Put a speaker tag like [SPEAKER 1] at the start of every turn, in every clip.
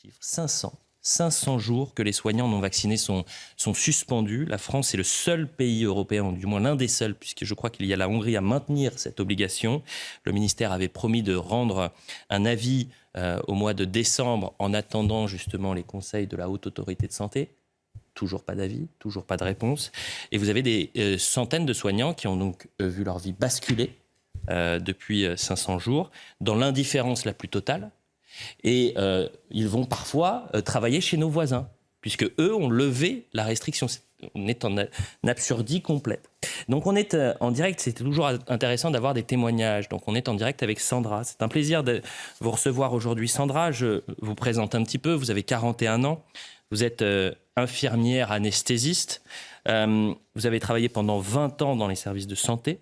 [SPEAKER 1] chiffre 500 jours que les soignants non vaccinés sont suspendus. La France est le seul pays européen, ou du moins l'un des seuls, puisque je crois qu'il y a la Hongrie à maintenir cette obligation. Le ministère avait promis de rendre un avis au mois de décembre en attendant justement les conseils de la Haute Autorité de Santé. Toujours pas d'avis, toujours pas de réponse. Et vous avez des centaines de soignants qui ont donc vu leur vie basculer depuis 500 jours dans l'indifférence la plus totale. Et ils vont parfois travailler chez nos voisins, puisque eux ont levé la restriction. On est en absurdie complète. Donc on est en direct, c'est toujours intéressant d'avoir des témoignages. Donc on est en direct avec Sandra. C'est un plaisir de vous recevoir aujourd'hui. Sandra, je vous présente un petit peu. Vous avez 41 ans. Vous êtes infirmière anesthésiste. Vous avez travaillé pendant 20 ans dans les services de santé.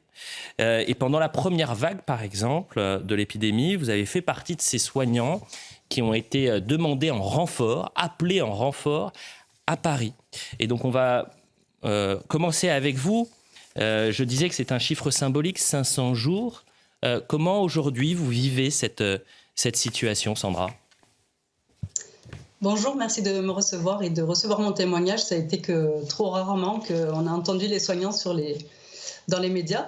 [SPEAKER 1] Et pendant la première vague, par exemple, de l'épidémie, vous avez fait partie de ces soignants qui ont été demandés en renfort, appelés en renfort à Paris. Et donc on va commencer avec vous. Je disais que c'est un chiffre symbolique, 500 jours. Comment aujourd'hui vous vivez cette situation, Sandra ?
[SPEAKER 2] Bonjour, merci de me recevoir et de recevoir mon témoignage. Ça a été que trop rarement qu'on a entendu les soignants dans les médias.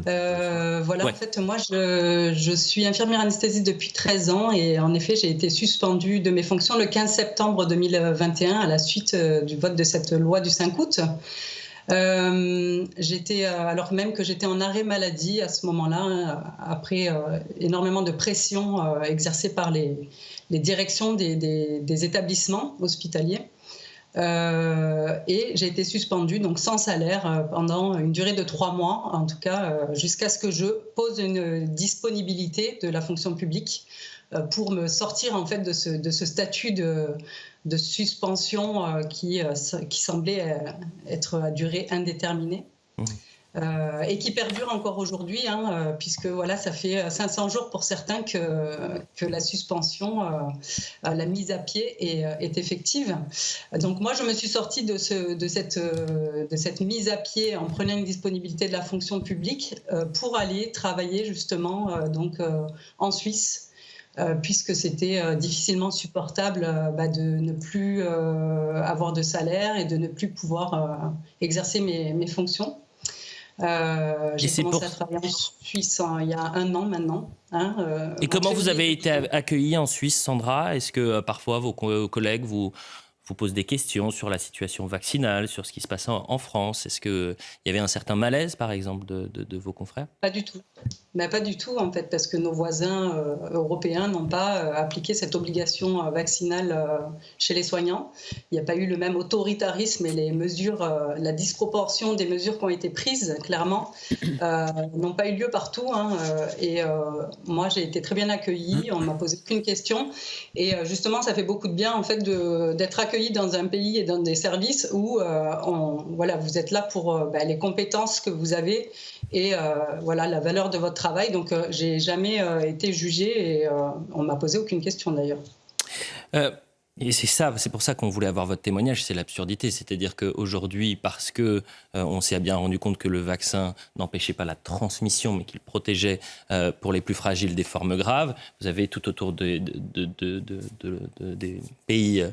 [SPEAKER 2] Voilà, ouais. En fait, moi, je suis infirmière anesthésiste depuis 13 ans et en effet, j'ai été suspendue de mes fonctions le 15 septembre 2021 à la suite du vote de cette loi du 5 août. Alors même que j'étais en arrêt maladie à ce moment-là, après énormément de pression exercée par les directions des établissements hospitaliers. Et j'ai été suspendue donc sans salaire pendant une durée de 3 mois, en tout cas jusqu'à ce que je pose une disponibilité de la fonction publique pour me sortir en fait de ce statut de suspension qui semblait être à durée indéterminée. Et qui perdure encore aujourd'hui, puisque voilà, ça fait 500 jours pour certains que la suspension, la mise à pied est effective. Donc moi, je me suis sortie de cette mise à pied en prenant une disponibilité de la fonction publique pour aller travailler justement en Suisse. Puisque c'était difficilement supportable de ne plus avoir de salaire et de ne plus pouvoir exercer mes fonctions. J'ai commencé à travailler en Suisse il y a 1 an maintenant.
[SPEAKER 1] Et comment vous avez été accueillie en Suisse, Sandra ? Est-ce que parfois vos collègues vous posent des questions sur la situation vaccinale, sur ce qui se passe en France ? Est-ce qu'il y avait un certain malaise, par exemple, de vos confrères ?
[SPEAKER 2] Pas du tout. Mais pas du tout, en fait, parce que nos voisins européens n'ont pas appliqué cette obligation vaccinale chez les soignants. Il n'y a pas eu le même autoritarisme et les mesures, la disproportion des mesures qui ont été prises, clairement, n'ont pas eu lieu partout. Moi, j'ai été très bien accueillie, on ne m'a posé aucune question. Et justement, ça fait beaucoup de bien, en fait, d'être accueillie dans un pays et dans des services où vous êtes là pour les compétences que vous avez et la valeur de votre travail. Donc, j'ai jamais été jugée et on m'a posé aucune question d'ailleurs.
[SPEAKER 1] Et c'est pour ça qu'on voulait avoir votre témoignage, c'est l'absurdité. C'est-à-dire qu'aujourd'hui, parce qu'on s'est bien rendu compte que le vaccin n'empêchait pas la transmission, mais qu'il protégeait pour les plus fragiles des formes graves, vous avez tout autour des pays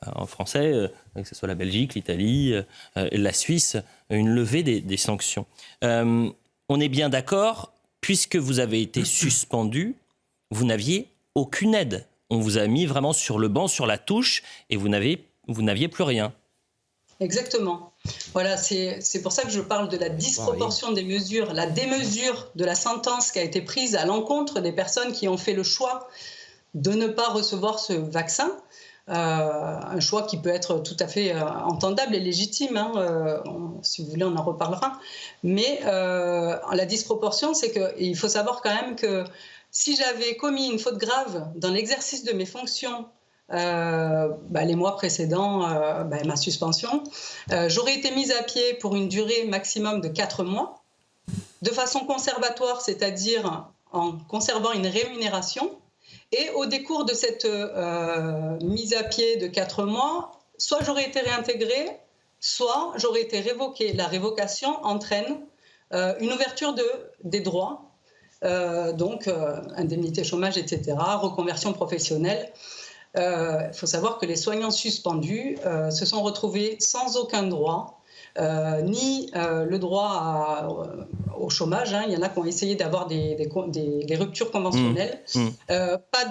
[SPEAKER 1] en français, que ce soit la Belgique, l'Italie, la Suisse, une levée des sanctions. On est bien d'accord, puisque vous avez été suspendu, vous n'aviez aucune aide. On vous a mis vraiment sur le banc, sur la touche, et vous n'aviez plus rien.
[SPEAKER 2] Exactement. Voilà, c'est pour ça que je parle de la disproportion des mesures, la démesure de la sentence qui a été prise à l'encontre des personnes qui ont fait le choix de ne pas recevoir ce vaccin. Un choix qui peut être tout à fait entendable et légitime, si vous voulez on en reparlera, mais la disproportion c'est qu'il faut savoir quand même que si j'avais commis une faute grave dans l'exercice de mes fonctions les mois précédents ma suspension, j'aurais été mise à pied pour une durée maximum de 4 mois de façon conservatoire, c'est-à-dire en conservant une rémunération. Et au décours de cette mise à pied de 4 mois, soit j'aurais été réintégrée, soit j'aurais été révoquée. La révocation entraîne une ouverture des droits, indemnité chômage, etc., reconversion professionnelle. faut savoir que les soignants suspendus se sont retrouvés sans aucun droit. Ni le droit au chômage, il y en a qui ont essayé d'avoir des ruptures conventionnelles, pas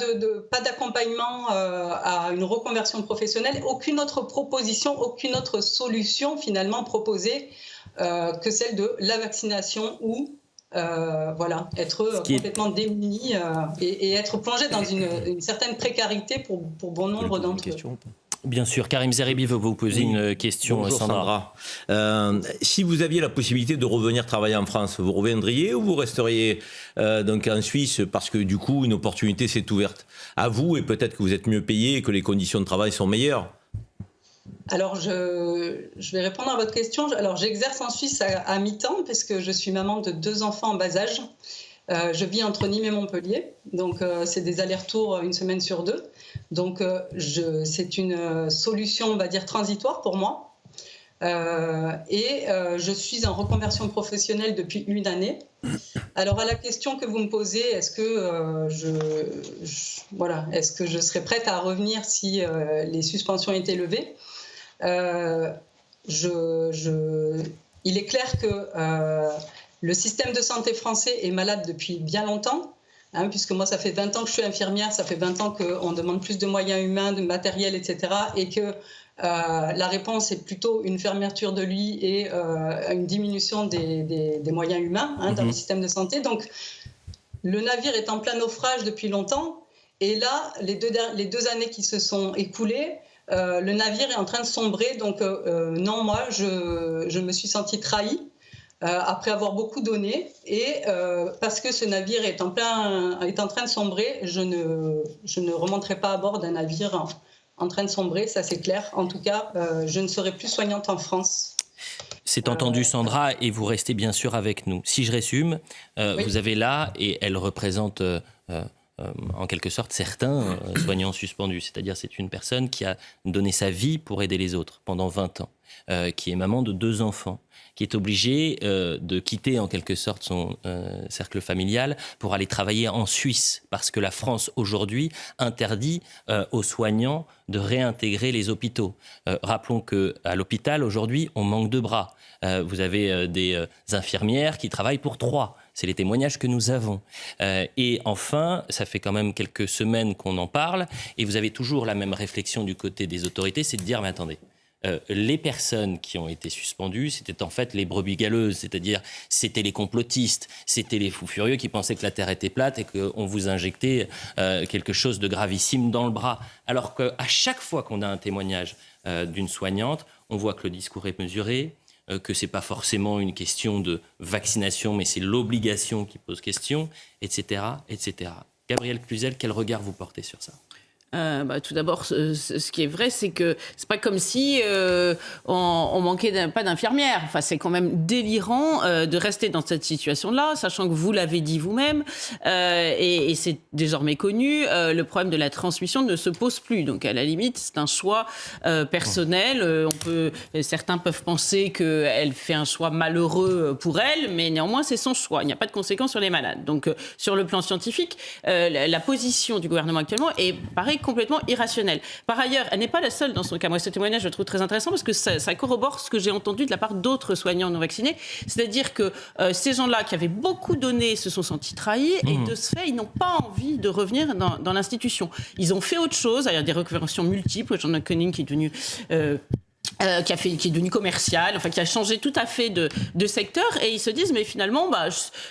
[SPEAKER 2] d'accompagnement à une reconversion professionnelle, aucune autre proposition, aucune autre solution finalement proposée que celle de la vaccination ou être complètement démuni et être plongé dans une certaine précarité pour bon nombre d'entre eux.
[SPEAKER 1] Bien sûr, Karim Zeribi veut vous poser une question.
[SPEAKER 3] Bonjour Sandra. Si vous aviez la possibilité de revenir travailler en France, vous reviendriez ou vous resteriez donc en Suisse parce que du coup une opportunité s'est ouverte à vous et peut-être que vous êtes mieux payé et que les conditions de travail sont meilleures?
[SPEAKER 2] Alors, je vais répondre à votre question. Alors, j'exerce en Suisse à mi-temps puisque je suis maman de 2 enfants en bas âge. Je vis entre Nîmes et Montpellier, donc c'est des allers-retours une semaine sur 2. Donc c'est une solution, on va dire, transitoire pour moi. Je suis en reconversion professionnelle depuis 1 année. Alors à la question que vous me posez, est-ce que je serais prête à revenir si les suspensions étaient levées? Il est clair que le système de santé français est malade depuis bien longtemps, puisque moi, ça fait 20 ans que je suis infirmière, ça fait 20 ans qu'on demande plus de moyens humains, de matériel, etc. Et que la réponse est plutôt une fermeture de lits et une diminution des moyens humains dans le système de santé. Donc, le navire est en plein naufrage depuis longtemps. Et là, les 2 années qui se sont écoulées, le navire est en train de sombrer. Donc, non, moi, je me suis sentie trahie. Après avoir beaucoup donné et parce que ce navire est en train de sombrer, je ne remonterai pas à bord d'un navire en train de sombrer, ça c'est clair. En tout cas, je ne serai plus soignante en France.
[SPEAKER 1] C'est entendu Sandra et vous restez bien sûr avec nous. Si je résume, oui. Vous avez là, et elle représente en quelque sorte certains soignants suspendus, c'est-à-dire c'est une personne qui a donné sa vie pour aider les autres pendant 20 ans, qui est maman de 2 enfants, qui est obligée de quitter en quelque sorte son cercle familial pour aller travailler en Suisse, parce que la France aujourd'hui interdit aux soignants de réintégrer les hôpitaux. Rappelons qu'à l'hôpital aujourd'hui, on manque de bras. Vous avez des infirmières qui travaillent pour 3. C'est les témoignages que nous avons. Et enfin, ça fait quand même quelques semaines qu'on en parle, et vous avez toujours la même réflexion du côté des autorités, c'est de dire, mais attendez, les personnes qui ont été suspendues, c'était en fait les brebis galeuses, c'est-à-dire c'était les complotistes, c'était les fous furieux qui pensaient que la Terre était plate et qu'on vous injectait quelque chose de gravissime dans le bras. Alors qu'à chaque fois qu'on a un témoignage d'une soignante, on voit que le discours est mesuré, que ce n'est pas forcément une question de vaccination, mais c'est l'obligation qui pose question, etc., etc. Gabrielle Cluzel, quel regard vous portez sur ça ?
[SPEAKER 4] Tout d'abord, ce qui est vrai, c'est que c'est pas comme si on manquait pas d'infirmières. Enfin, c'est quand même délirant de rester dans cette situation-là, sachant que vous l'avez dit vous-même, et c'est désormais connu, le problème de la transmission ne se pose plus. Donc, à la limite, c'est un choix personnel. Certains peuvent penser qu'elle fait un choix malheureux pour elle, mais néanmoins, c'est son choix. Il n'y a pas de conséquences sur les malades. Donc, sur le plan scientifique, la position du gouvernement actuellement est pareil, complètement irrationnelle. Par ailleurs, elle n'est pas la seule dans son cas. Moi, ce témoignage, je le trouve très intéressant parce que ça corrobore ce que j'ai entendu de la part d'autres soignants non vaccinés. C'est-à-dire que ces gens-là qui avaient beaucoup donné se sont sentis trahis et de ce fait, ils n'ont pas envie de revenir dans l'institution. Ils ont fait autre chose. Il y a des reconversions multiples. J'en ai connu une qui est devenue... qui est devenu commercial, enfin qui a changé tout à fait de secteur, et ils se disent mais finalement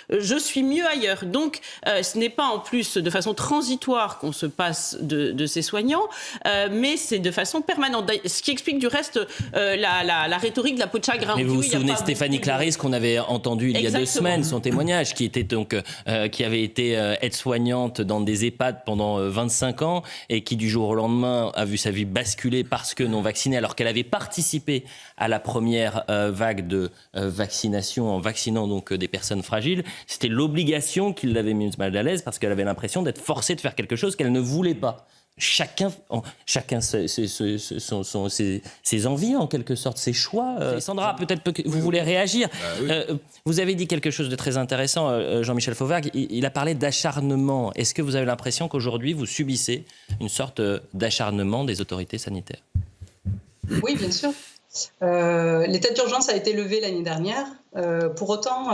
[SPEAKER 4] je suis mieux ailleurs. Donc ce n'est pas en plus de façon transitoire qu'on se passe de ces soignants, mais c'est de façon permanente. Ce qui explique du reste la rhétorique de la peau de chagrin.
[SPEAKER 1] Mais vous vous souvenez Stéphanie Clarisse qu'on avait entendu il y a 2 semaines, son témoignage, qui était donc qui avait été aide-soignante dans des EHPAD pendant 25 ans et qui du jour au lendemain a vu sa vie basculer parce que non vaccinée, alors qu'elle avait participé à la première vague de vaccination en vaccinant donc des personnes fragiles. C'était l'obligation qui l'avait mise mal à l'aise parce qu'elle avait l'impression d'être forcée de faire quelque chose qu'elle ne voulait pas. chacun ses envies, en quelque sorte, ses choix. Sandra, peut-être que vous voulez réagir.
[SPEAKER 5] Oui.
[SPEAKER 1] Vous avez dit quelque chose de très intéressant, Jean-Michel Fauvergue. Il a parlé d'acharnement. Est-ce que vous avez l'impression qu'aujourd'hui, vous subissez une sorte d'acharnement des autorités sanitaires ?
[SPEAKER 2] Oui, bien sûr. L'état d'urgence a été levé l'année dernière. Pour autant,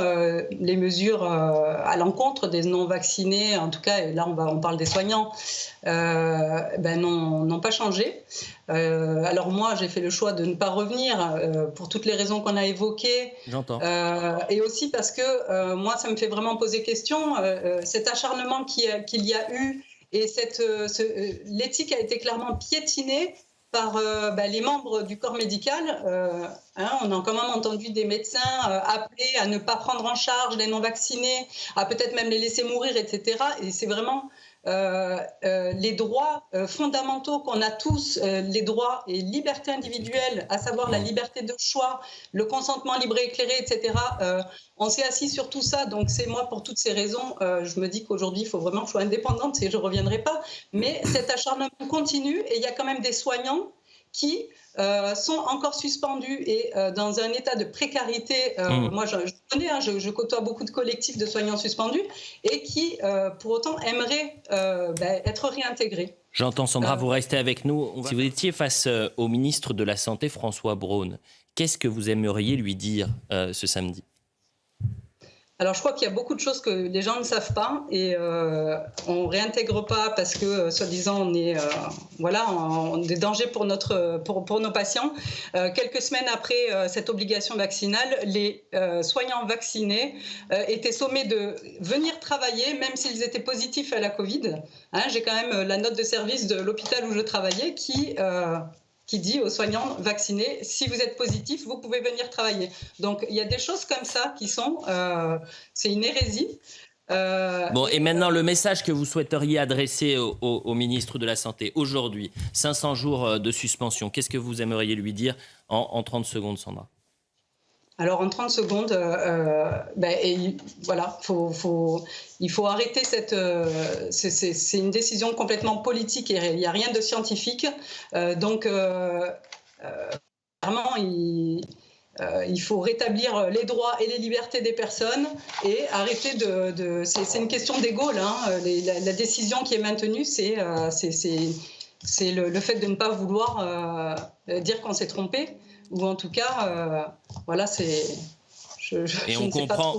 [SPEAKER 2] les mesures à l'encontre des non-vaccinés, en tout cas, et là on parle des soignants, n'ont pas changé. Alors moi, j'ai fait le choix de ne pas revenir pour toutes les raisons qu'on a évoquées.
[SPEAKER 1] J'entends.
[SPEAKER 2] Et aussi parce que moi, ça me fait vraiment poser question. Cet acharnement qu'il y a eu et l'éthique a été clairement piétinée par les membres du corps médical. On a quand même entendu des médecins appeler à ne pas prendre en charge les non-vaccinés, à peut-être même les laisser mourir, etc. Et c'est vraiment les droits fondamentaux qu'on a tous, les droits et libertés individuelles, à savoir la liberté de choix, le consentement libre et éclairé, etc. On s'est assis sur tout ça, donc c'est moi, pour toutes ces raisons, je me dis qu'aujourd'hui, il faut vraiment que je sois indépendante, et je ne reviendrai pas. Mais cet acharnement continue, et il y a quand même des soignants qui sont encore suspendus et dans un état de précarité. Moi, je connais, je côtoie beaucoup de collectifs de soignants suspendus et qui, pour autant, aimeraient être réintégrés.
[SPEAKER 1] J'entends, Sandra, vous restez avec nous. Si vous étiez face au ministre de la Santé, François Braun, qu'est-ce que vous aimeriez lui dire ce samedi ?
[SPEAKER 2] Alors, je crois qu'il y a beaucoup de choses que les gens ne savent pas et on ne réintègre pas parce que, soi-disant, on est des dangers pour nos patients. Quelques semaines après cette obligation vaccinale, les soignants vaccinés étaient sommés de venir travailler, même s'ils étaient positifs à la Covid. J'ai quand même la note de service de l'hôpital où je travaillais qui dit aux soignants vaccinés, si vous êtes positif, vous pouvez venir travailler. Donc, il y a des choses comme ça qui sont... c'est une hérésie.
[SPEAKER 1] Et maintenant, le message que vous souhaiteriez adresser au ministre de la Santé aujourd'hui, 500 jours de suspension, qu'est-ce que vous aimeriez lui dire en 30 secondes, Sandra ?
[SPEAKER 2] Alors, en 30 secondes, il faut arrêter c'est une décision complètement politique et il n'y a rien de scientifique. Clairement, il faut rétablir les droits et les libertés des personnes et arrêter c'est une question d'ego, là. La décision qui est maintenue, c'est le fait de ne pas vouloir dire qu'on s'est trompé. Ou en tout cas,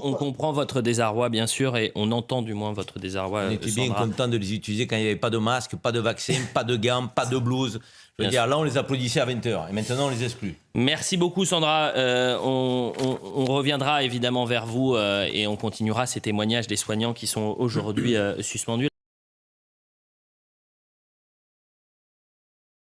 [SPEAKER 1] on comprend votre désarroi, bien sûr, et on entend du moins votre désarroi.
[SPEAKER 3] On était bien content de les utiliser quand il n'y avait pas de masque, pas de vaccin, pas de gants, pas de blouse. Je veux dire, là, on les applaudissait à 20h, et maintenant, on les exclut.
[SPEAKER 1] Merci beaucoup, Sandra. On reviendra évidemment vers vous et on continuera ces témoignages des soignants qui sont aujourd'hui suspendus.